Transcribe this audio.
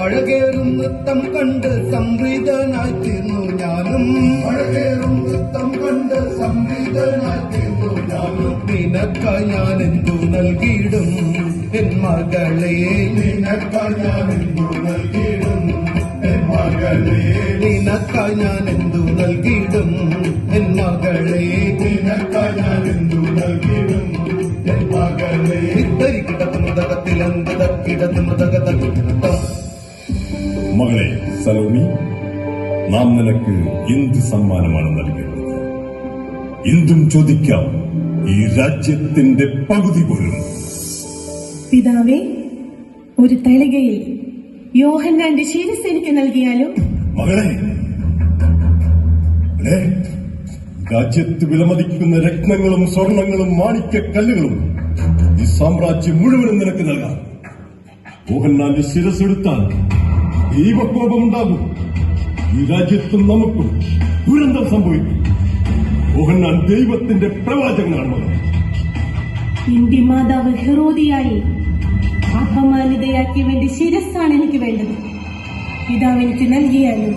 അഴകേറും നൃത്തം കണ്ട് സംപ്രീതനായി തീർന്നു ഞാനും. അഴകേറും നൃത്തം കണ്ട് സംപ്രീതനായി തീർന്നു ഞാനും. നിനക്കായി ഞാൻ എന്തു നൽകിയിടും എൻ മകളെ, നിനക്കായി ഞാൻ എന്തു നൽകിയിടും എൻ മകളെ, നിനക്കായി ഞാൻ എന്തു നൽകിയിടും എൻ മകളെ, നിനക്കായി ഞാൻ എന്തു നൽകിയിടും എൻ മകളെ. ഇത്തരിക്കിടത്ത് മൃതകത്തിലന്തകിടത്ത് മൃതകത്തിടത്തം. മകളെ സലോമി, നാം നിനക്ക് എന്ത് സമ്മാനമാണ് നൽകേണ്ടത്? എന്തും ചോദിക്കാം, ഈ രാജ്യത്തിന്റെ പകുതി പോലും. പിതാവേ, ഒരു തളികയിൽ യോഹന്നാന്റെ ശിരസ് എനിക്ക് നൽകിയാലും? മകളെ, രാജ്യത്ത് വിലമതിക്കുന്ന രത്നങ്ങളും സ്വർണങ്ങളും മാണിക്യക്കല്ലുകളും ഈ സാമ്രാജ്യം മുഴുവനും നിനക്ക് നൽകാം. യോഹന്നാന്റെ ശിരസ് എടുത്താൽ ദൈവകോപമുണ്ടാകും. ഈ രാജ്യത്തും നമുക്കും ദുരന്തം സംഭവിക്കും. യോഹന്നാൻ ദൈവത്തിന്റെ പ്രവാചകനാണ്. എന്റെ മാതാവ് ഹെറോദിയായി അപമാനിതയാക്കിയവന്റെ ശിരസ്സാണ് എനിക്ക് വേണ്ടത്. പിതാവ് എനിക്ക് നൽകിയാലും